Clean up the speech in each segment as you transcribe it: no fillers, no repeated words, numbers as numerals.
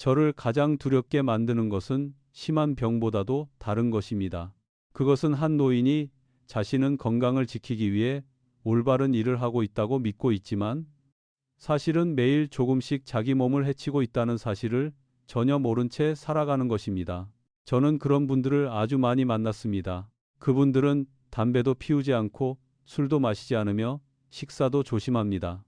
저를 가장 두렵게 만드는 것은 심한 병보다도 다른 것입니다. 그것은 한 노인이 자신은 건강을 지키기 위해 올바른 일을 하고 있다고 믿고 있지만 사실은 매일 조금씩 자기 몸을 해치고 있다는 사실을 전혀 모른 채 살아가는 것입니다. 저는 그런 분들을 아주 많이 만났습니다. 그분들은 담배도 피우지 않고 술도 마시지 않으며 식사도 조심합니다.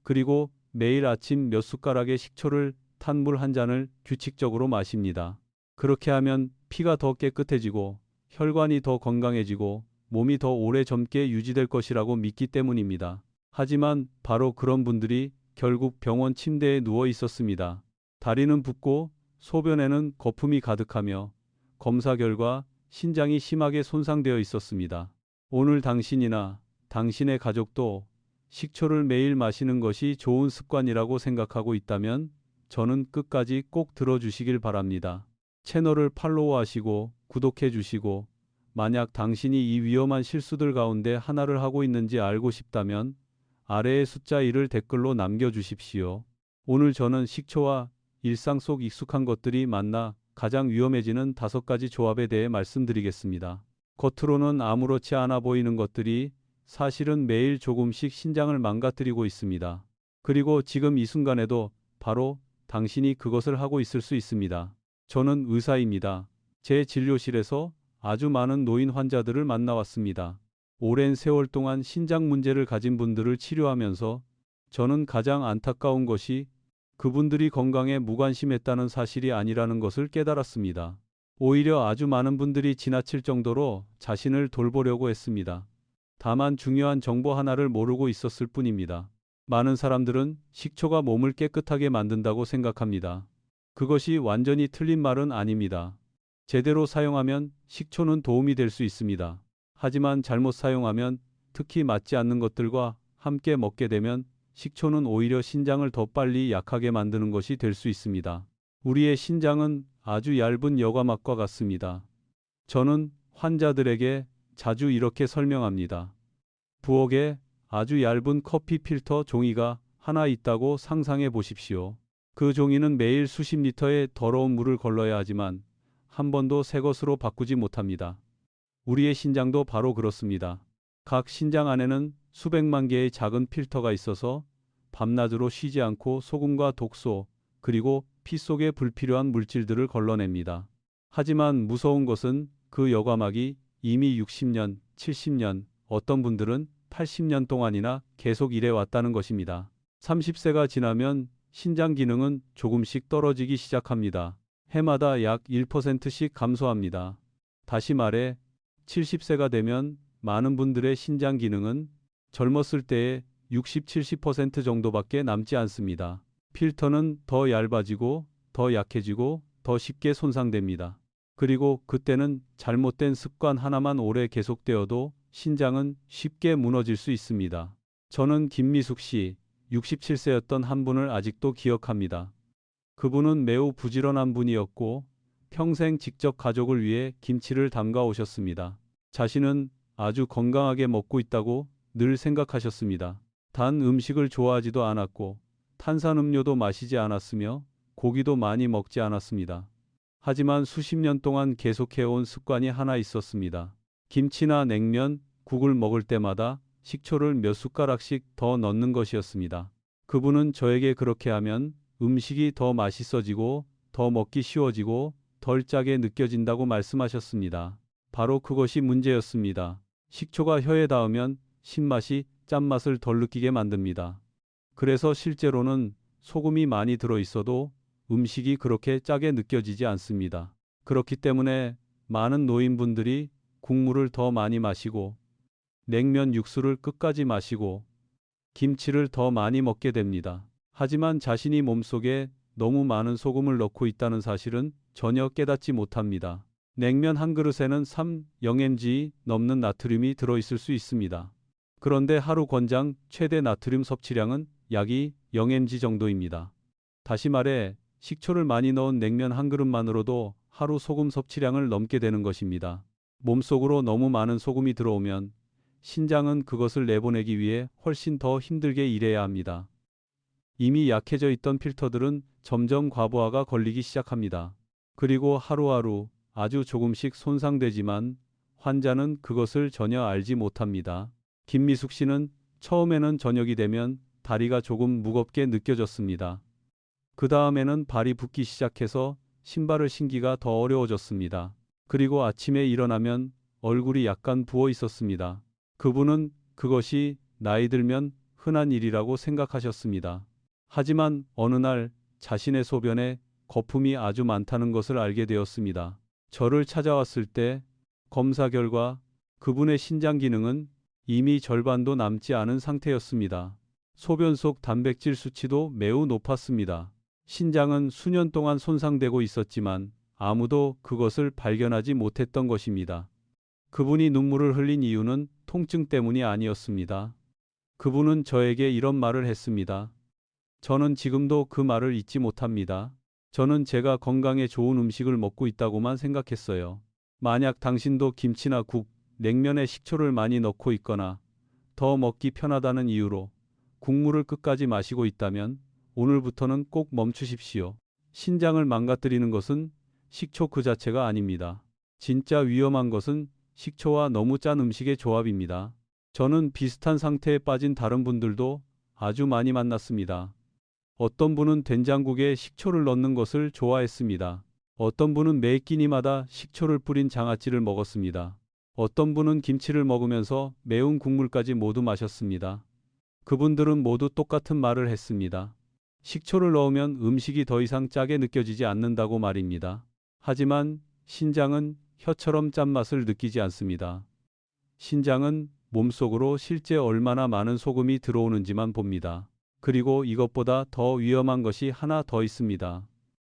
그리고 매일 아침 몇 숟가락의 식초를 탄 물 한 잔을 규칙적으로 마십니다. 그렇게 하면 피가 더 깨끗해지고 혈관이 더 건강해지고 몸이 더 오래 젊게 유지될 것이라고 믿기 때문입니다. 하지만 바로 그런 분들이 결국 병원 침대에 누워 있었습니다. 다리는 붓고 소변에는 거품이 가득하며 검사 결과 신장이 심하게 손상되어 있었습니다. 오늘 당신이나 당신의 가족도 식초를 매일 마시는 것이 좋은 습관이라고 생각하고 있다면 저는 끝까지 꼭 들어주시길 바랍니다. 채널을 팔로우하시고 구독해 주시고 만약 당신이 이 위험한 실수들 가운데 하나를 하고 있는지 알고 싶다면 아래의 숫자 1을 댓글로 남겨주십시오. 오늘 저는 식초와 일상 속 익숙한 것들이 만나 가장 위험해지는 5가지 조합에 대해 말씀드리겠습니다. 겉으로는 아무렇지 않아 보이는 것들이 사실은 매일 조금씩 신장을 망가뜨리고 있습니다. 그리고 지금 이 순간에도 바로 당신이 그것을 하고 있을 수 있습니다. 저는 의사입니다. 제 진료실에서 아주 많은 노인 환자들을 만나왔습니다. 오랜 세월 동안 신장 문제를 가진 분들을 치료하면서 저는 가장 안타까운 것이 그분들이 건강에 무관심했다는 사실이 아니라는 것을 깨달았습니다. 오히려 아주 많은 분들이 지나칠 정도로 자신을 돌보려고 했습니다. 다만 중요한 정보 하나를 모르고 있었을 뿐입니다. 많은 사람들은 식초가 몸을 깨끗하게 만든다고 생각합니다. 그것이 완전히 틀린 말은 아닙니다. 제대로 사용하면 식초는 도움이 될 수 있습니다. 하지만 잘못 사용하면 특히 맞지 않는 것들과 함께 먹게 되면 식초는 오히려 신장을 더 빨리 약하게 만드는 것이 될 수 있습니다. 우리의 신장은 아주 얇은 여과막과 같습니다. 저는 환자들에게 자주 이렇게 설명합니다. 부엌에 아주 얇은 커피 필터 종이가 하나 있다고 상상해 보십시오. 그 종이는 매일 수십 리터의 더러운 물을 걸러야 하지만 한 번도 새 것으로 바꾸지 못합니다. 우리의 신장도 바로 그렇습니다. 각 신장 안에는 수백만 개의 작은 필터가 있어서 밤낮으로 쉬지 않고 소금과 독소 그리고 피 속의 불필요한 물질들을 걸러냅니다. 하지만 무서운 것은 그 여과막이 이미 60년, 70년, 어떤 분들은 80년 동안이나 계속 일해왔다는 것입니다. 30세가 지나면 신장 기능은 조금씩 떨어지기 시작합니다. 해마다 약 1%씩 감소합니다. 다시 말해 70세가 되면 많은 분들의 신장 기능은 젊었을 때의 60, 70% 정도밖에 남지 않습니다. 필터는 더 얇아지고 더 약해지고 더 쉽게 손상됩니다. 그리고 그때는 잘못된 습관 하나만 오래 계속되어도 신장은 쉽게 무너질 수 있습니다. 저는 김미숙 씨, 67세였던 한 분을 아직도 기억합니다. 그분은 매우 부지런한 분이었고 평생 직접 가족을 위해 김치를 담가 오셨습니다. 자신은 아주 건강하게 먹고 있다고 늘 생각하셨습니다. 단 음식을 좋아하지도 않았고 탄산음료도 마시지 않았으며 고기도 많이 먹지 않았습니다. 하지만 수십 년 동안 계속해온 습관이 하나 있었습니다. 김치나 냉면, 국을 먹을 때마다 식초를 몇 숟가락씩 더 넣는 것이었습니다. 그분은 저에게 그렇게 하면 음식이 더 맛있어지고 더 먹기 쉬워지고 덜 짜게 느껴진다고 말씀하셨습니다. 바로 그것이 문제였습니다. 식초가 혀에 닿으면 신맛이 짠맛을 덜 느끼게 만듭니다. 그래서 실제로는 소금이 많이 들어 있어도 음식이 그렇게 짜게 느껴지지 않습니다. 그렇기 때문에 많은 노인분들이 국물을 더 많이 마시고 냉면 육수를 끝까지 마시고 김치를 더 많이 먹게 됩니다. 하지만 자신이 몸속에 너무 많은 소금을 넣고 있다는 사실은 전혀 깨닫지 못합니다. 냉면 한 그릇에는 3,000mg 넘는 나트륨이 들어있을 수 있습니다. 그런데 하루 권장 최대 나트륨 섭취량은 약 2,000mg 정도입니다. 다시 말해 식초를 많이 넣은 냉면 한 그릇만으로도 하루 소금 섭취량을 넘게 되는 것입니다. 몸속으로 너무 많은 소금이 들어오면 신장은 그것을 내보내기 위해 훨씬 더 힘들게 일해야 합니다. 이미 약해져 있던 필터들은 점점 과부하가 걸리기 시작합니다. 그리고 하루하루 아주 조금씩 손상되지만 환자는 그것을 전혀 알지 못합니다. 김미숙 씨는 처음에는 저녁이 되면 다리가 조금 무겁게 느껴졌습니다. 그 다음에는 발이 붓기 시작해서 신발을 신기가 더 어려워졌습니다. 그리고 아침에 일어나면 얼굴이 약간 부어 있었습니다. 그분은 그것이 나이 들면 흔한 일이라고 생각하셨습니다. 하지만 어느 날 자신의 소변에 거품이 아주 많다는 것을 알게 되었습니다. 저를 찾아왔을 때 검사 결과 그분의 신장 기능은 이미 절반도 남지 않은 상태였습니다. 소변 속 단백질 수치도 매우 높았습니다. 신장은 수년 동안 손상되고 있었지만 아무도 그것을 발견하지 못했던 것입니다. 그분이 눈물을 흘린 이유는 통증 때문이 아니었습니다. 그분은 저에게 이런 말을 했습니다. 저는 지금도 그 말을 잊지 못합니다. 저는 제가 건강에 좋은 음식을 먹고 있다고만 생각했어요. 만약 당신도 김치나 국, 냉면에 식초를 많이 넣고 있거나 더 먹기 편하다는 이유로 국물을 끝까지 마시고 있다면 오늘부터는 꼭 멈추십시오. 신장을 망가뜨리는 것은 식초 그 자체가 아닙니다. 진짜 위험한 것은 식초와 너무 짠 음식의 조합입니다. 저는 비슷한 상태에 빠진 다른 분들도 아주 많이 만났습니다. 어떤 분은 된장국에 식초를 넣는 것을 좋아했습니다. 어떤 분은 매 끼니마다 식초를 뿌린 장아찌를 먹었습니다. 어떤 분은 김치를 먹으면서 매운 국물까지 모두 마셨습니다. 그분들은 모두 똑같은 말을 했습니다. 식초를 넣으면 음식이 더 이상 짜게 느껴지지 않는다고 말입니다. 하지만 신장은 혀처럼 짠맛을 느끼지 않습니다. 신장은 몸속으로 실제 얼마나 많은 소금이 들어오는지만 봅니다. 그리고 이것보다 더 위험한 것이 하나 더 있습니다.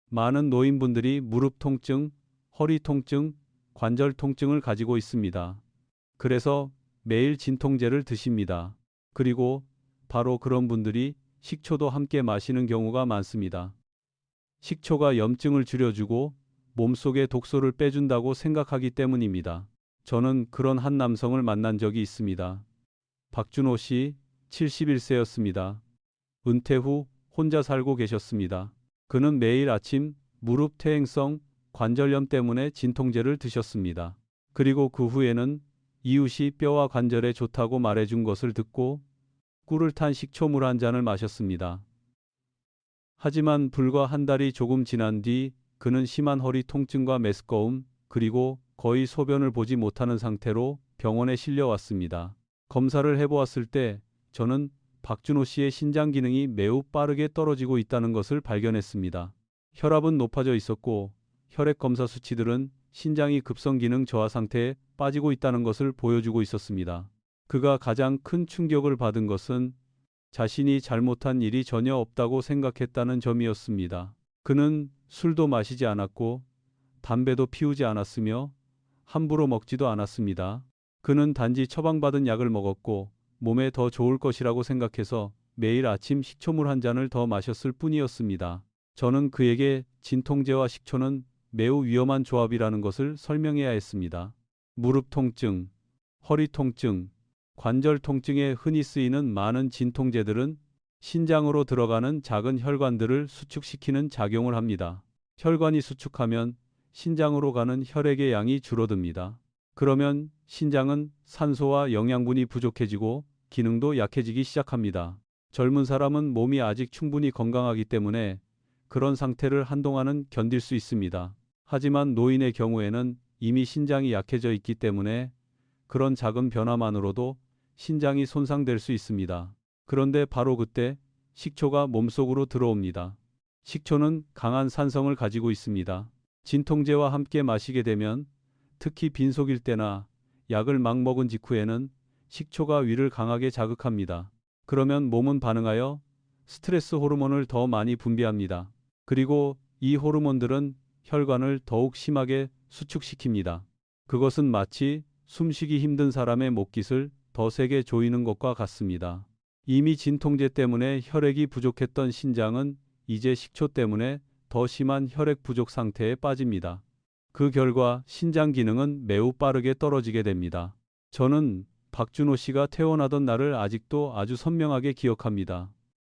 많은 노인분들이 무릎 통증, 허리 통증, 관절 통증을 가지고 있습니다. 그래서 매일 진통제를 드십니다. 그리고 바로 그런 분들이 식초도 함께 마시는 경우가 많습니다. 식초가 염증을 줄여주고 몸속의 독소를 빼준다고 생각하기 때문입니다. 저는 그런 한 남성을 만난 적이 있습니다. 박준호 씨, 71세였습니다. 은퇴 후 혼자 살고 계셨습니다. 그는 매일 아침 무릎 퇴행성 관절염 때문에 진통제를 드셨습니다. 그리고 그 후에는 이웃이 뼈와 관절에 좋다고 말해준 것을 듣고 꿀을 탄 식초물 한 잔을 마셨습니다. 하지만 불과 한 달이 조금 지난 뒤 그는 심한 허리 통증과 메스꺼움 그리고 거의 소변을 보지 못하는 상태로 병원에 실려왔습니다. 검사를 해보았을 때 저는 박준호 씨의 신장 기능이 매우 빠르게 떨어지고 있다는 것을 발견했습니다. 혈압은 높아져 있었고 혈액 검사 수치들은 신장이 급성 기능 저하 상태에 빠지고 있다는 것을 보여주고 있었습니다. 그가 가장 큰 충격을 받은 것은 자신이 잘못한 일이 전혀 없다고 생각했다는 점이었습니다. 그는 술도 마시지 않았고 담배도 피우지 않았으며 함부로 먹지도 않았습니다. 그는 단지 처방받은 약을 먹었고 몸에 더 좋을 것이라고 생각해서 매일 아침 식초물 한 잔을 더 마셨을 뿐이었습니다. 저는 그에게 진통제와 식초는 매우 위험한 조합이라는 것을 설명해야 했습니다. 무릎 통증, 허리 통증, 관절 통증에 흔히 쓰이는 많은 진통제들은 신장으로 들어가는 작은 혈관들을 수축시키는 작용을 합니다. 혈관이 수축하면 신장으로 가는 혈액의 양이 줄어듭니다. 그러면 신장은 산소와 영양분이 부족해지고 기능도 약해지기 시작합니다. 젊은 사람은 몸이 아직 충분히 건강하기 때문에 그런 상태를 한동안은 견딜 수 있습니다. 하지만 노인의 경우에는 이미 신장이 약해져 있기 때문에 그런 작은 변화만으로도 신장이 손상될 수 있습니다. 그런데 바로 그때 식초가 몸속으로 들어옵니다. 식초는 강한 산성을 가지고 있습니다. 진통제와 함께 마시게 되면 특히 빈속일 때나 약을 막 먹은 직후에는 식초가 위를 강하게 자극합니다. 그러면 몸은 반응하여 스트레스 호르몬을 더 많이 분비합니다. 그리고 이 호르몬들은 혈관을 더욱 심하게 수축시킵니다. 그것은 마치 숨쉬기 힘든 사람의 목깃을 더 세게 조이는 것과 같습니다. 이미 진통제 때문에 혈액이 부족했던 신장은 이제 식초 때문에 더 심한 혈액 부족 상태에 빠집니다. 그 결과 신장 기능은 매우 빠르게 떨어지게 됩니다. 저는 박준호 씨가 퇴원하던 날을 아직도 아주 선명하게 기억합니다.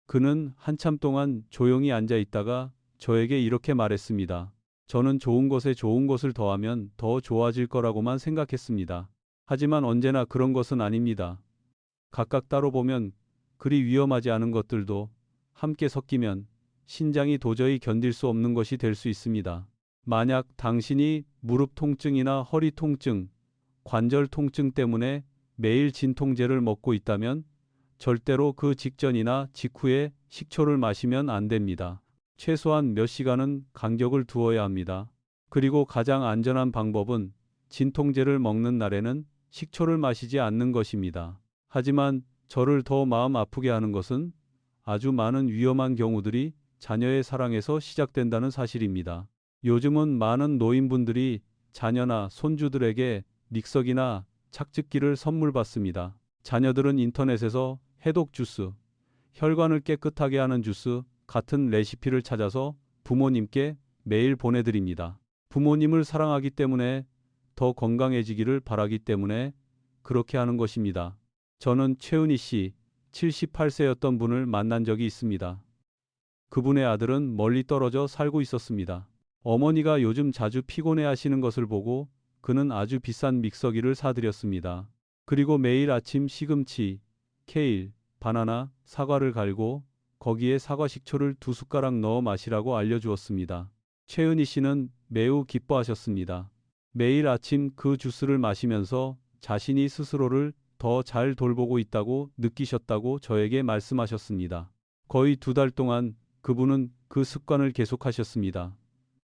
그는 한참 동안 조용히 앉아 있다가 저에게 이렇게 말했습니다. 저는 좋은 것에 좋은 것을 더하면 더 좋아질 거라고만 생각했습니다. 하지만 언제나 그런 것은 아닙니다. 각각 따로 보면 그리 위험하지 않은 것들도 함께 섞이면 신장이 도저히 견딜 수 없는 것이 될 수 있습니다. 만약 당신이 무릎 통증이나 허리 통증, 관절 통증 때문에 매일 진통제를 먹고 있다면 절대로 그 직전이나 직후에 식초를 마시면 안 됩니다. 최소한 몇 시간은 간격을 두어야 합니다. 그리고 가장 안전한 방법은 진통제를 먹는 날에는 식초를 마시지 않는 것입니다. 하지만 저를 더 마음 아프게 하는 것은 아주 많은 위험한 경우들이 자녀의 사랑에서 시작된다는 사실입니다. 요즘은 많은 노인분들이 자녀나 손주들에게 믹서기나 착즙기를 선물 받습니다. 자녀들은 인터넷에서 해독 주스, 혈관을 깨끗하게 하는 주스 같은 레시피를 찾아서 부모님께 매일 보내드립니다. 부모님을 사랑하기 때문에 더 건강해지기를 바라기 때문에 그렇게 하는 것입니다. 저는 최은희 씨, 78세였던 분을 만난 적이 있습니다. 그분의 아들은 멀리 떨어져 살고 있었습니다. 어머니가 요즘 자주 피곤해 하시는 것을 보고 그는 아주 비싼 믹서기를 사드렸습니다. 그리고 매일 아침 시금치, 케일, 바나나, 사과를 갈고 거기에 사과 식초를 2숟가락 넣어 마시라고 알려주었습니다. 최은희 씨는 매우 기뻐하셨습니다. 매일 아침 그 주스를 마시면서 자신이 스스로를 더 잘 돌보고 있다고 느끼셨다고 저에게 말씀하셨습니다. 거의 2달 동안 그분은 그 습관을 계속하셨습니다.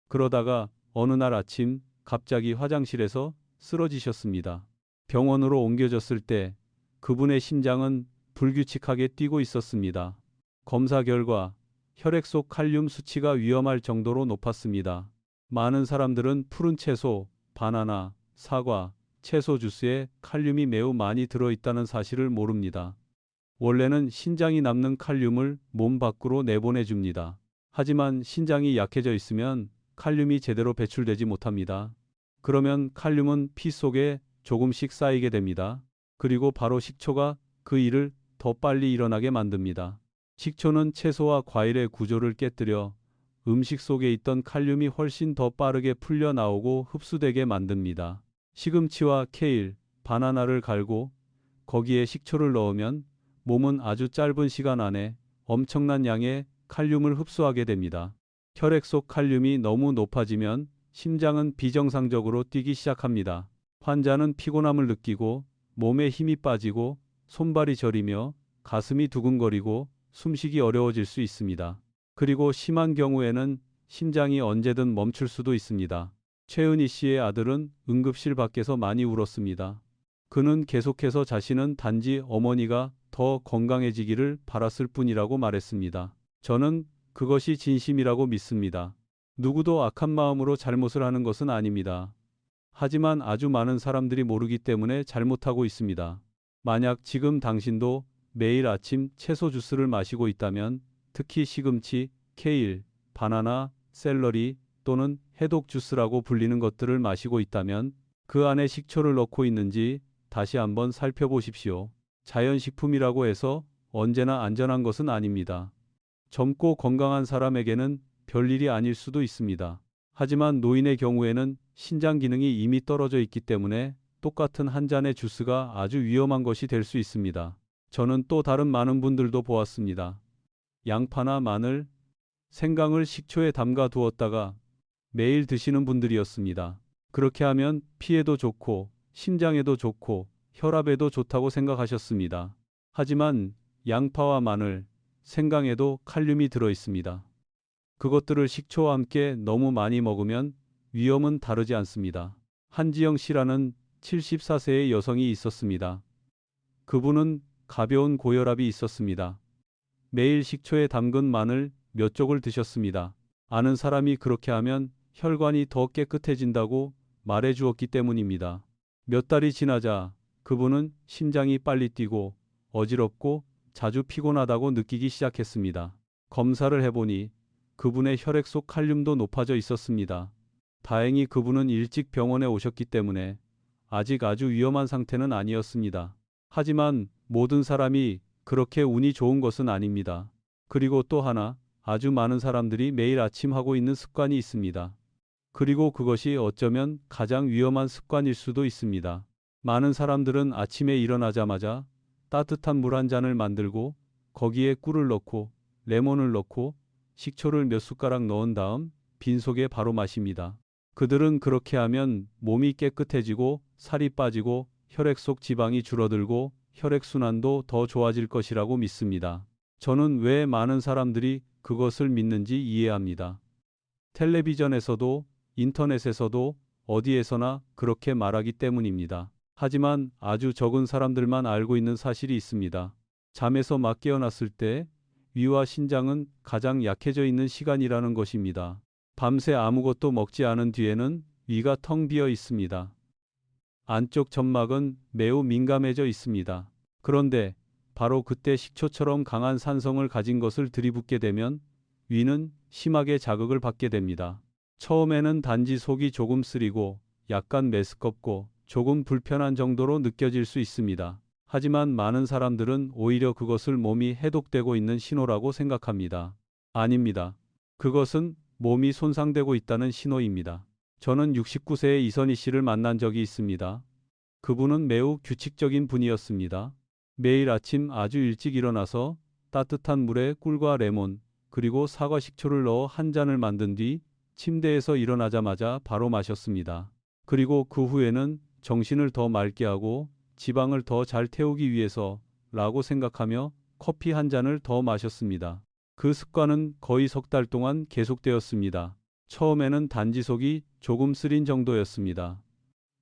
그러다가 어느 날 아침 갑자기 화장실에서 쓰러지셨습니다. 병원으로 옮겨졌을 때 그분의 심장은 불규칙하게 뛰고 있었습니다. 검사 결과 혈액 속 칼륨 수치가 위험할 정도로 높았습니다. 많은 사람들은 푸른 채소, 바나나, 사과, 채소 주스에 칼륨이 매우 많이 들어있다는 사실을 모릅니다. 원래는 신장이 남는 칼륨을 몸 밖으로 내보내줍니다. 하지만 신장이 약해져 있으면 칼륨이 제대로 배출되지 못합니다. 그러면 칼륨은 피 속에 조금씩 쌓이게 됩니다. 그리고 바로 식초가 그 일을 더 빨리 일어나게 만듭니다. 식초는 채소와 과일의 구조를 깨뜨려 음식 속에 있던 칼륨이 훨씬 더 빠르게 풀려 나오고 흡수되게 만듭니다. 시금치와 케일, 바나나를 갈고 거기에 식초를 넣으면 몸은 아주 짧은 시간 안에 엄청난 양의 칼륨을 흡수하게 됩니다. 혈액 속 칼륨이 너무 높아지면 심장은 비정상적으로 뛰기 시작합니다. 환자는 피곤함을 느끼고 몸에 힘이 빠지고 손발이 저리며 가슴이 두근거리고 숨쉬기 어려워질 수 있습니다. 그리고 심한 경우에는 심장이 언제든 멈출 수도 있습니다. 최은희 씨의 아들은 응급실 밖에서 많이 울었습니다. 그는 계속해서 자신은 단지 어머니가 더 건강해지기를 바랐을 뿐이라고 말했습니다. 저는 그것이 진심이라고 믿습니다. 누구도 악한 마음으로 잘못을 하는 것은 아닙니다. 하지만 아주 많은 사람들이 모르기 때문에 잘못하고 있습니다. 만약 지금 당신도 매일 아침 채소 주스를 마시고 있다면 특히 시금치, 케일, 바나나, 샐러리 또는 해독 주스라고 불리는 것들을 마시고 있다면 그 안에 식초를 넣고 있는지 다시 한번 살펴보십시오. 자연식품이라고 해서 언제나 안전한 것은 아닙니다. 젊고 건강한 사람에게는 별일이 아닐 수도 있습니다. 하지만 노인의 경우에는 신장 기능이 이미 떨어져 있기 때문에 똑같은 한 잔의 주스가 아주 위험한 것이 될 수 있습니다. 저는 또 다른 많은 분들도 보았습니다. 양파나 마늘, 생강을 식초에 담가 두었다가 매일 드시는 분들이었습니다. 그렇게 하면 피에도 좋고 심장에도 좋고 혈압에도 좋다고 생각하셨습니다. 하지만 양파와 마늘, 생강에도 칼륨이 들어 있습니다. 그것들을 식초와 함께 너무 많이 먹으면 위험은 다르지 않습니다. 한지영 씨라는 74세의 여성이 있었습니다. 그분은 가벼운 고혈압이 있었습니다. 매일 식초에 담근 마늘 몇 쪽을 드셨습니다. 아는 사람이 그렇게 하면 혈관이 더 깨끗해진다고 말해 주었기 때문입니다. 몇 달이 지나자 그분은 심장이 빨리 뛰고 어지럽고 자주 피곤하다고 느끼기 시작했습니다. 검사를 해보니 그분의 혈액 속 칼륨도 높아져 있었습니다. 다행히 그분은 일찍 병원에 오셨기 때문에 아직 아주 위험한 상태는 아니었습니다. 하지만 모든 사람이 그렇게 운이 좋은 것은 아닙니다. 그리고 또 하나, 아주 많은 사람들이 매일 아침 하고 있는 습관이 있습니다. 그리고 그것이 어쩌면 가장 위험한 습관일 수도 있습니다. 많은 사람들은 아침에 일어나자마자 따뜻한 물 한 잔을 만들고 거기에 꿀을 넣고 레몬을 넣고 식초를 몇 숟가락 넣은 다음 빈속에 바로 마십니다. 그들은 그렇게 하면 몸이 깨끗해지고 살이 빠지고 혈액 속 지방이 줄어들고 혈액순환도 더 좋아질 것이라고 믿습니다. 저는 왜 많은 사람들이 그것을 믿는지 이해합니다. 텔레비전에서도 인터넷에서도 어디에서나 그렇게 말하기 때문입니다. 하지만 아주 적은 사람들만 알고 있는 사실이 있습니다. 잠에서 막 깨어났을 때 위와 신장은 가장 약해져 있는 시간이라는 것입니다. 밤새 아무것도 먹지 않은 뒤에는 위가 텅 비어 있습니다. 안쪽 점막은 매우 민감해져 있습니다. 그런데 바로 그때 식초처럼 강한 산성을 가진 것을 들이붓게 되면 위는 심하게 자극을 받게 됩니다. 처음에는 단지 속이 조금 쓰리고 약간 메스껍고 조금 불편한 정도로 느껴질 수 있습니다. 하지만 많은 사람들은 오히려 그것을 몸이 해독되고 있는 신호라고 생각합니다. 아닙니다. 그것은 몸이 손상되고 있다는 신호입니다. 저는 69세의 이선희 씨를 만난 적이 있습니다. 그분은 매우 규칙적인 분이었습니다. 매일 아침 아주 일찍 일어나서 따뜻한 물에 꿀과 레몬 그리고 사과 식초를 넣어 한 잔을 만든 뒤 침대에서 일어나자마자 바로 마셨습니다. 그리고 그 후에는 정신을 더 맑게 하고 지방을 더 잘 태우기 위해서 라고 생각하며 커피 한 잔을 더 마셨습니다. 그 습관은 거의 석 달 동안 계속되었습니다. 처음에는 단지 속이 조금 쓰린 정도였습니다.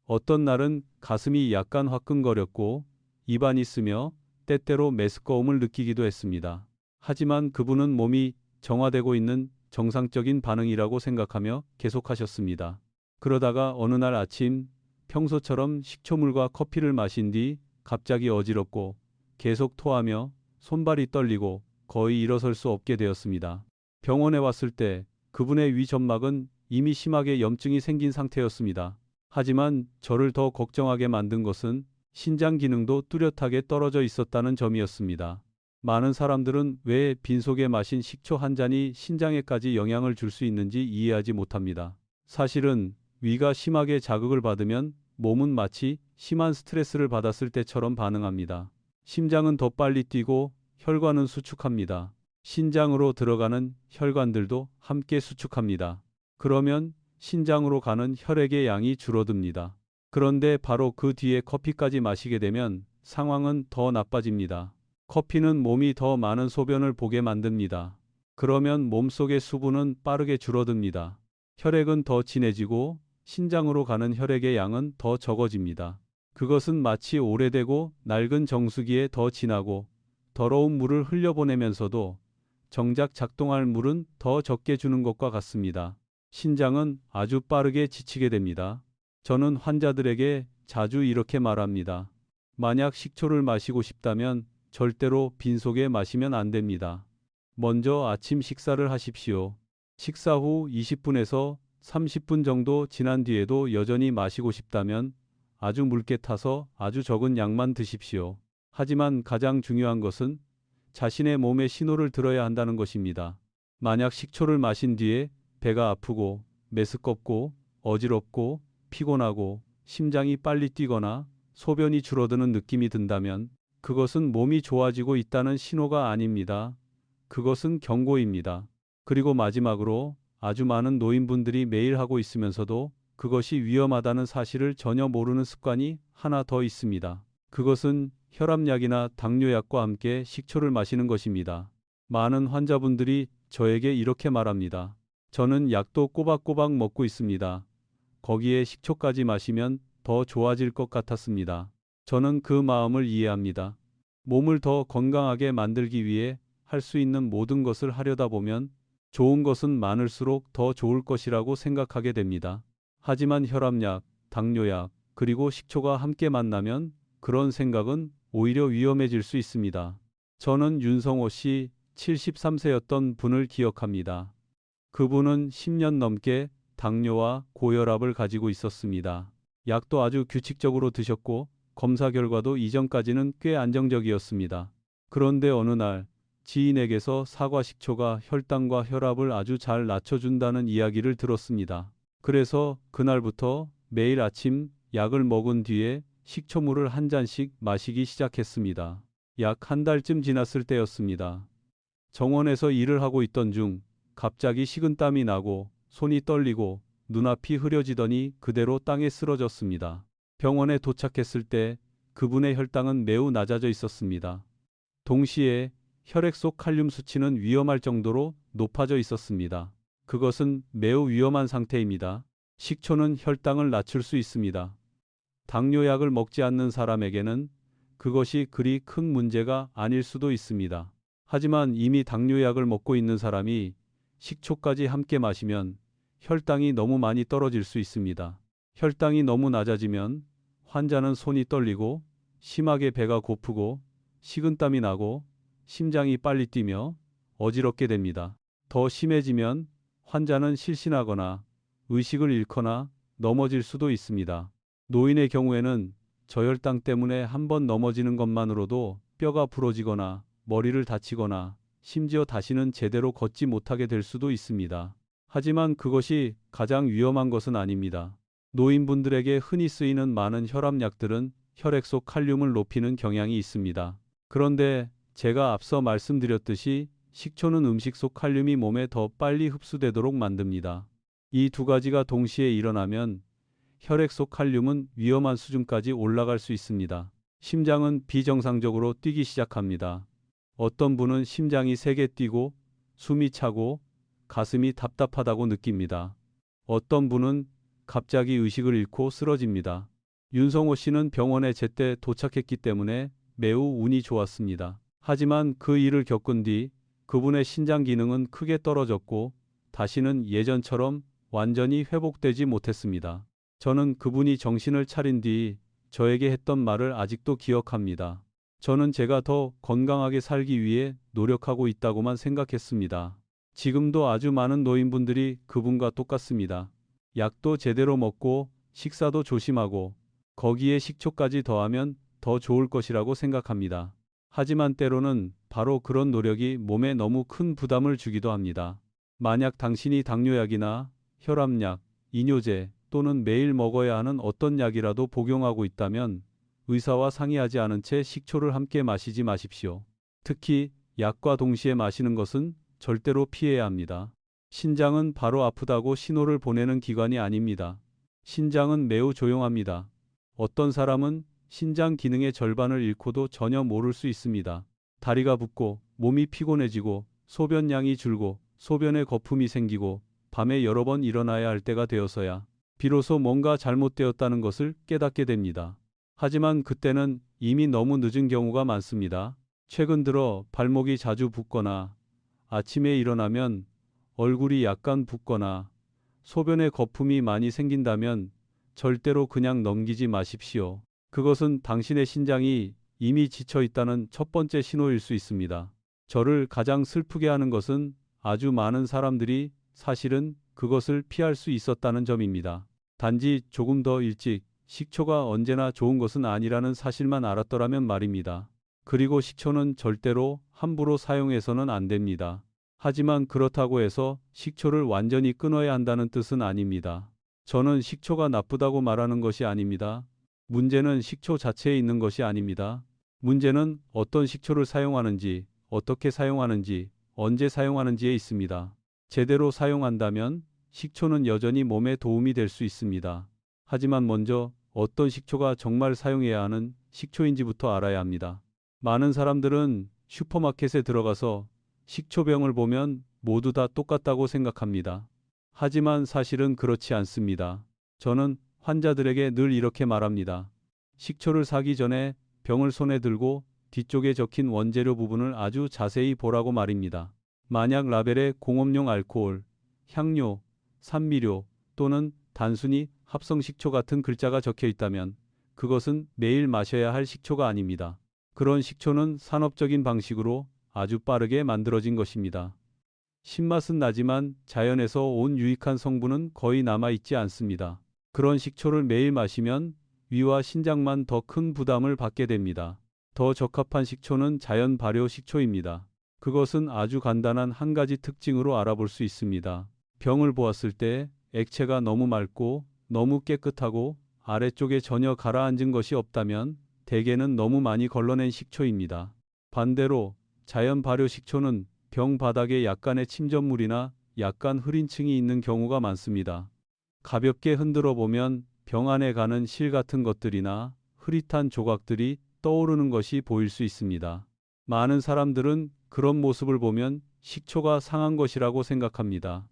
어떤 날은 가슴이 약간 화끈거렸고 입안이 쓰며 때때로 메스꺼움을 느끼기도 했습니다. 하지만 그분은 몸이 정화되고 있는 정상적인 반응이라고 생각하며 계속하셨습니다. 그러다가 어느 날 아침 평소처럼 식초물과 커피를 마신 뒤 갑자기 어지럽고 계속 토하며 손발이 떨리고 거의 일어설 수 없게 되었습니다. 병원에 왔을 때 그분의 위 점막은 이미 심하게 염증이 생긴 상태였습니다. 하지만 저를 더 걱정하게 만든 것은 신장 기능도 뚜렷하게 떨어져 있었다는 점이었습니다. 많은 사람들은 왜 빈속에 마신 식초 한 잔이 신장에까지 영향을 줄 수 있는지 이해하지 못합니다. 사실은 위가 심하게 자극을 받으면 몸은 마치 심한 스트레스를 받았을 때처럼 반응합니다. 심장은 더 빨리 뛰고 혈관은 수축합니다. 신장으로 들어가는 혈관들도 함께 수축합니다. 그러면 신장으로 가는 혈액의 양이 줄어듭니다. 그런데 바로 그 뒤에 커피까지 마시게 되면 상황은 더 나빠집니다. 커피는 몸이 더 많은 소변을 보게 만듭니다. 그러면 몸속의 수분은 빠르게 줄어듭니다. 혈액은 더 진해지고 신장으로 가는 혈액의 양은 더 적어집니다. 그것은 마치 오래되고 낡은 정수기에 더 진하고 더러운 물을 흘려보내면서도 정작 작동할 물은 더 적게 주는 것과 같습니다. 신장은 아주 빠르게 지치게 됩니다. 저는 환자들에게 자주 이렇게 말합니다. 만약 식초를 마시고 싶다면 절대로 빈속에 마시면 안 됩니다. 먼저 아침 식사를 하십시오. 식사 후 20분에서 30분 정도 지난 뒤에도 여전히 마시고 싶다면 아주 묽게 타서 아주 적은 양만 드십시오. 하지만 가장 중요한 것은 자신의 몸의 신호를 들어야 한다는 것입니다. 만약 식초를 마신 뒤에 배가 아프고 메스껍고 어지럽고 피곤하고 심장이 빨리 뛰거나 소변이 줄어드는 느낌이 든다면 그것은 몸이 좋아지고 있다는 신호가 아닙니다. 그것은 경고입니다. 그리고 마지막으로 아주 많은 노인분들이 매일 하고 있으면서도 그것이 위험하다는 사실을 전혀 모르는 습관이 하나 더 있습니다. 그것은 혈압약이나 당뇨약과 함께 식초를 마시는 것입니다. 많은 환자분들이 저에게 이렇게 말합니다. 저는 약도 꼬박꼬박 먹고 있습니다. 거기에 식초까지 마시면 더 좋아질 것 같았습니다. 저는 그 마음을 이해합니다. 몸을 더 건강하게 만들기 위해 할 수 있는 모든 것을 하려다 보면 좋은 것은 많을수록 더 좋을 것이라고 생각하게 됩니다. 하지만 혈압약, 당뇨약, 그리고 식초가 함께 만나면 그런 생각은 오히려 위험해질 수 있습니다. 저는 윤성호 씨 73세였던 분을 기억합니다. 그분은 10년 넘게 당뇨와 고혈압을 가지고 있었습니다. 약도 아주 규칙적으로 드셨고 검사 결과도 이전까지는 꽤 안정적이었습니다. 그런데 어느 날 지인에게서 사과 식초가 혈당과 혈압을 아주 잘 낮춰준다는 이야기를 들었습니다. 그래서 그날부터 매일 아침 약을 먹은 뒤에 식초물을 한 잔씩 마시기 시작했습니다. 약 한 달쯤 지났을 때였습니다. 정원에서 일을 하고 있던 중 갑자기 식은땀이 나고 손이 떨리고 눈앞이 흐려지더니 그대로 땅에 쓰러졌습니다. 병원에 도착했을 때 그분의 혈당은 매우 낮아져 있었습니다. 동시에 혈액 속 칼륨 수치는 위험할 정도로 높아져 있었습니다. 그것은 매우 위험한 상태입니다. 식초는 혈당을 낮출 수 있습니다. 당뇨약을 먹지 않는 사람에게는 그것이 그리 큰 문제가 아닐 수도 있습니다. 하지만 이미 당뇨약을 먹고 있는 사람이 식초까지 함께 마시면 혈당이 너무 많이 떨어질 수 있습니다. 혈당이 너무 낮아지면 환자는 손이 떨리고 심하게 배가 고프고 식은땀이 나고 심장이 빨리 뛰며 어지럽게 됩니다. 더 심해지면 환자는 실신하거나 의식을 잃거나 넘어질 수도 있습니다. 노인의 경우에는 저혈당 때문에 한번 넘어지는 것만으로도 뼈가 부러지거나 머리를 다치거나 심지어 다시는 제대로 걷지 못하게 될 수도 있습니다. 하지만 그것이 가장 위험한 것은 아닙니다. 노인분들에게 흔히 쓰이는 많은 혈압약들은 혈액 속 칼륨을 높이는 경향이 있습니다. 그런데 제가 앞서 말씀드렸듯이 식초는 음식 속 칼륨이 몸에 더 빨리 흡수되도록 만듭니다. 이 두 가지가 동시에 일어나면 혈액 속 칼륨은 위험한 수준까지 올라갈 수 있습니다. 심장은 비정상적으로 뛰기 시작합니다. 어떤 분은 심장이 세게 뛰고 숨이 차고 가슴이 답답하다고 느낍니다. 어떤 분은 갑자기 의식을 잃고 쓰러집니다. 윤성호 씨는 병원에 제때 도착했기 때문에 매우 운이 좋았습니다. 하지만 그 일을 겪은 뒤 그분의 신장 기능은 크게 떨어졌고 다시는 예전처럼 완전히 회복되지 못했습니다. 저는 그분이 정신을 차린 뒤 저에게 했던 말을 아직도 기억합니다. 저는 제가 더 건강하게 살기 위해 노력하고 있다고만 생각했습니다. 지금도 아주 많은 노인분들이 그분과 똑같습니다. 약도 제대로 먹고 식사도 조심하고 거기에 식초까지 더하면 더 좋을 것이라고 생각합니다. 하지만 때로는 바로 그런 노력이 몸에 너무 큰 부담을 주기도 합니다. 만약 당신이 당뇨약이나 혈압약, 이뇨제 또는 매일 먹어야 하는 어떤 약이라도 복용하고 있다면 의사와 상의하지 않은 채 식초를 함께 마시지 마십시오. 특히 약과 동시에 마시는 것은 절대로 피해야 합니다. 신장은 바로 아프다고 신호를 보내는 기관이 아닙니다. 신장은 매우 조용합니다. 어떤 사람은 신장 기능의 절반을 잃고도 전혀 모를 수 있습니다. 다리가 붓고 몸이 피곤해지고 소변량이 줄고 소변에 거품이 생기고 밤에 여러 번 일어나야 할 때가 되어서야 비로소 뭔가 잘못되었다는 것을 깨닫게 됩니다. 하지만 그때는 이미 너무 늦은 경우가 많습니다. 최근 들어 발목이 자주 붓거나 아침에 일어나면 얼굴이 약간 붓거나 소변에 거품이 많이 생긴다면 절대로 그냥 넘기지 마십시오. 그것은 당신의 신장이 이미 지쳐 있다는 첫 번째 신호일 수 있습니다. 저를 가장 슬프게 하는 것은 아주 많은 사람들이 사실은 그것을 피할 수 있었다는 점입니다. 단지 조금 더 일찍 식초가 언제나 좋은 것은 아니라는 사실만 알았더라면 말입니다. 그리고 식초는 절대로 함부로 사용해서는 안 됩니다. 하지만 그렇다고 해서 식초를 완전히 끊어야 한다는 뜻은 아닙니다. 저는 식초가 나쁘다고 말하는 것이 아닙니다. 문제는 식초 자체에 있는 것이 아닙니다. 문제는 어떤 식초를 사용하는지, 어떻게 사용하는지, 언제 사용하는지에 있습니다. 제대로 사용한다면 식초는 여전히 몸에 도움이 될 수 있습니다. 하지만 먼저 어떤 식초가 정말 사용해야 하는 식초인지부터 알아야 합니다. 많은 사람들은 슈퍼마켓에 들어가서 식초병을 보면 모두 다 똑같다고 생각합니다. 하지만 사실은 그렇지 않습니다. 저는 환자들에게 늘 이렇게 말합니다. 식초를 사기 전에 병을 손에 들고 뒤쪽에 적힌 원재료 부분을 아주 자세히 보라고 말입니다. 만약 라벨에 공업용 알코올, 향료, 산미료 또는 단순히 합성식초 같은 글자가 적혀 있다면 그것은 매일 마셔야 할 식초가 아닙니다. 그런 식초는 산업적인 방식으로 아주 빠르게 만들어진 것입니다. 신맛은 나지만 자연에서 온 유익한 성분은 거의 남아있지 않습니다. 그런 식초를 매일 마시면 위와 신장만 더 큰 부담을 받게 됩니다. 더 적합한 식초는 자연 발효 식초입니다. 그것은 아주 간단한 한 가지 특징으로 알아볼 수 있습니다. 병을 보았을 때 액체가 너무 맑고 너무 깨끗하고 아래쪽에 전혀 가라앉은 것이 없다면 대개는 너무 많이 걸러낸 식초입니다. 반대로 자연 발효 식초는 병 바닥에 약간의 침전물이나 약간 흐린 층이 있는 경우가 많습니다. 가볍게 흔들어 보면 병 안에 가는 실 같은 것들이나 흐릿한 조각들이 떠오르는 것이 보일 수 있습니다. 많은 사람들은 그런 모습을 보면 식초가 상한 것이라고 생각합니다.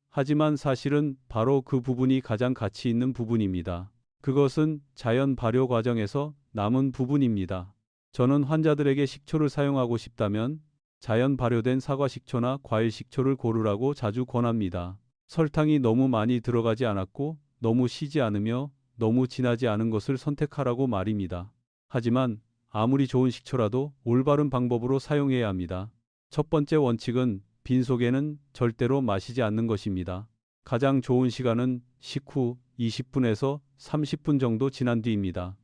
하지만 사실은 바로 그 부분이 가장 가치 있는 부분입니다. 그것은 자연 발효 과정에서 남은 부분입니다. 저는 환자들에게 식초를 사용하고 싶다면 자연 발효된 사과 식초나 과일 식초를 고르라고 자주 권합니다. 설탕이 너무 많이 들어가지 않았고 너무 시지 않으며 너무 진하지 않은 것을 선택하라고 말입니다. 하지만 아무리 좋은 식초라도 올바른 방법으로 사용해야 합니다. 첫 번째 원칙은 빈속에는 절대로 마시지 않는 것입니다. 가장 좋은 시간은 식후 20분에서 30분 정도 지난 뒤입니다.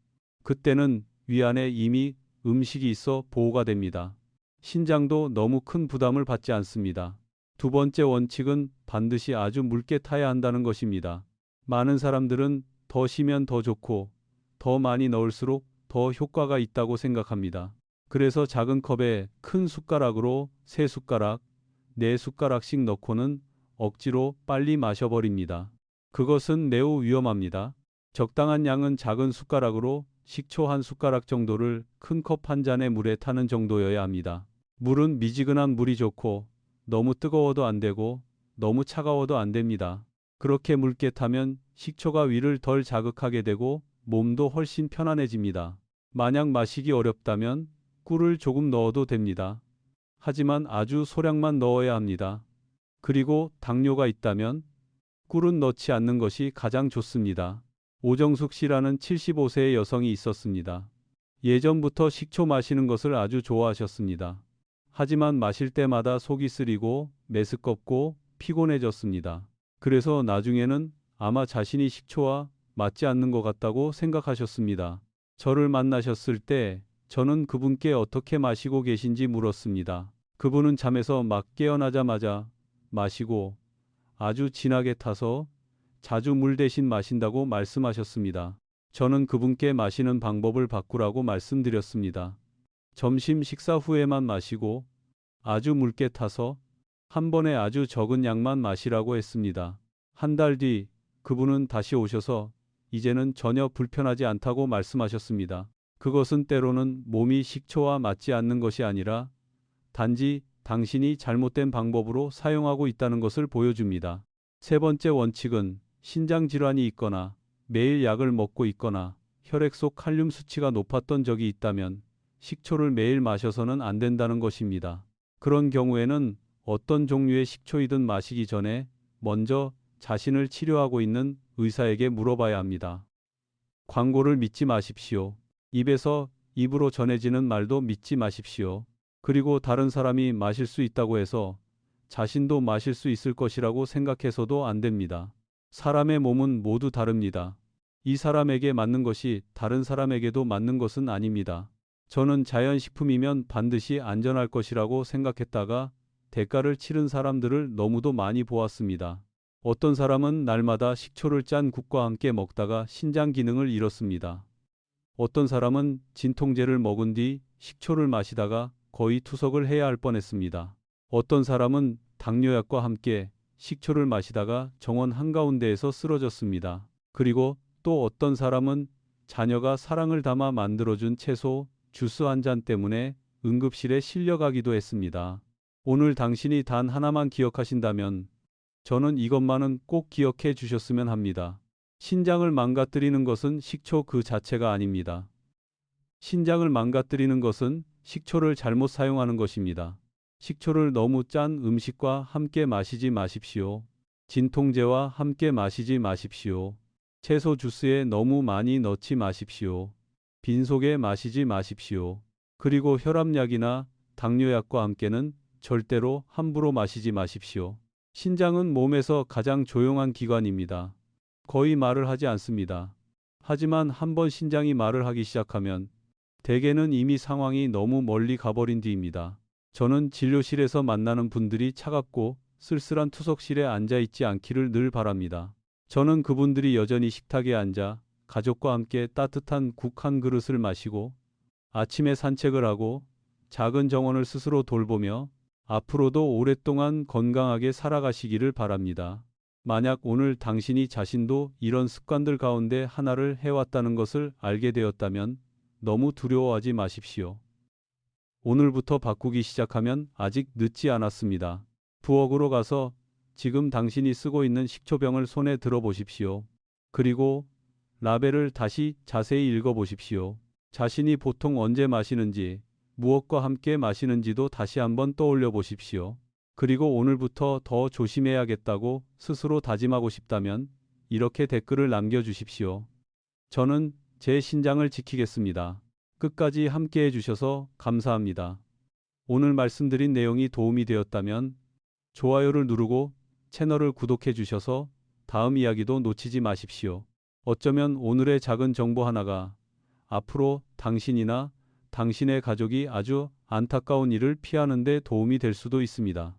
그때는 위안에 이미 음식이 있어 보호가 됩니다. 신장도 너무 큰 부담을 받지 않습니다. 두 번째 원칙은 반드시 아주 묽게 타야 한다는 것입니다. 많은 사람들은 더 시면 더 좋고 더 많이 넣을수록 더 효과가 있다고 생각합니다. 그래서 작은 컵에 큰 숟가락으로 3숟가락, 4숟가락씩 넣고는 억지로 빨리 마셔버립니다. 그것은 매우 위험합니다. 적당한 양은 작은 숟가락으로 식초 1숟가락 정도를 큰 컵 한 잔의 물에 타는 정도여야 합니다. 물은 미지근한 물이 좋고 너무 뜨거워도 안 되고 너무 차가워도 안 됩니다. 그렇게 묽게 타면 식초가 위를 덜 자극하게 되고 몸도 훨씬 편안해집니다. 만약 마시기 어렵다면 꿀을 조금 넣어도 됩니다. 하지만 아주 소량만 넣어야 합니다. 그리고 당뇨가 있다면 꿀은 넣지 않는 것이 가장 좋습니다. 오정숙 씨라는 75세의 여성이 있었습니다. 예전부터 식초 마시는 것을 아주 좋아하셨습니다. 하지만 마실 때마다 속이 쓰리고 메스껍고 피곤해졌습니다. 그래서 나중에는 아마 자신이 식초와 맞지 않는 것 같다고 생각하셨습니다. 저를 만나셨을 때 저는 그분께 어떻게 마시고 계신지 물었습니다. 그분은 잠에서 막 깨어나자마자 마시고 아주 진하게 타서 자주 물 대신 마신다고 말씀하셨습니다. 저는 그분께 마시는 방법을 바꾸라고 말씀드렸습니다. 점심 식사 후에만 마시고 아주 묽게 타서 한 번에 아주 적은 양만 마시라고 했습니다. 한 달 뒤 그분은 다시 오셔서 이제는 전혀 불편하지 않다고 말씀하셨습니다. 그것은 때로는 몸이 식초와 맞지 않는 것이 아니라 단지 당신이 잘못된 방법으로 사용하고 있다는 것을 보여줍니다. 세 번째 원칙은 신장 질환이 있거나 매일 약을 먹고 있거나 혈액 속 칼륨 수치가 높았던 적이 있다면 식초를 매일 마셔서는 안 된다는 것입니다. 그런 경우에는 어떤 종류의 식초이든 마시기 전에 먼저 자신을 치료하고 있는 의사에게 물어봐야 합니다. 광고를 믿지 마십시오. 입에서 입으로 전해지는 말도 믿지 마십시오. 그리고 다른 사람이 마실 수 있다고 해서 자신도 마실 수 있을 것이라고 생각해서도 안 됩니다. 사람의 몸은 모두 다릅니다. 이 사람에게 맞는 것이 다른 사람에게도 맞는 것은 아닙니다. 저는 자연식품이면 반드시 안전할 것이라고 생각했다가 대가를 치른 사람들을 너무도 많이 보았습니다. 어떤 사람은 날마다 식초를 짠 국과 함께 먹다가 신장 기능을 잃었습니다. 어떤 사람은 진통제를 먹은 뒤 식초를 마시다가 거의 투석을 해야 할 뻔했습니다. 어떤 사람은 당뇨약과 함께 식초를 마시다가 정원 한가운데에서 쓰러졌습니다. 그리고 또 어떤 사람은 자녀가 사랑을 담아 만들어준 채소, 주스 한 잔 때문에 응급실에 실려가기도 했습니다. 오늘 당신이 단 하나만 기억하신다면 저는 이것만은 꼭 기억해 주셨으면 합니다. 신장을 망가뜨리는 것은 식초 그 자체가 아닙니다. 신장을 망가뜨리는 것은 식초를 잘못 사용하는 것입니다. 식초를 너무 짠 음식과 함께 마시지 마십시오. 진통제와 함께 마시지 마십시오. 채소 주스에 너무 많이 넣지 마십시오. 빈속에 마시지 마십시오. 그리고 혈압약이나 당뇨약과 함께는 절대로 함부로 마시지 마십시오. 신장은 몸에서 가장 조용한 기관입니다. 거의 말을 하지 않습니다. 하지만 한번 신장이 말을 하기 시작하면 대개는 이미 상황이 너무 멀리 가버린 뒤입니다. 저는 진료실에서 만나는 분들이 차갑고 쓸쓸한 투석실에 앉아 있지 않기를 늘 바랍니다. 저는 그분들이 여전히 식탁에 앉아 가족과 함께 따뜻한 국 한 그릇을 마시고 아침에 산책을 하고 작은 정원을 스스로 돌보며 앞으로도 오랫동안 건강하게 살아가시기를 바랍니다. 만약 오늘 당신이 자신도 이런 습관들 가운데 하나를 해왔다는 것을 알게 되었다면 너무 두려워하지 마십시오. 오늘부터 바꾸기 시작하면 아직 늦지 않았습니다. 부엌으로 가서 지금 당신이 쓰고 있는 식초병을 손에 들어 보십시오. 그리고 라벨을 다시 자세히 읽어 보십시오. 자신이 보통 언제 마시는지, 무엇과 함께 마시는지도 다시 한번 떠올려 보십시오. 그리고 오늘부터 더 조심해야겠다고 스스로 다짐하고 싶다면 이렇게 댓글을 남겨주십시오. 저는 제 신장을 지키겠습니다. 끝까지 함께 해주셔서 감사합니다. 오늘 말씀드린 내용이 도움이 되었다면 좋아요를 누르고 채널을 구독해 주셔서 다음 이야기도 놓치지 마십시오. 어쩌면 오늘의 작은 정보 하나가 앞으로 당신이나 당신의 가족이 아주 안타까운 일을 피하는 데 도움이 될 수도 있습니다.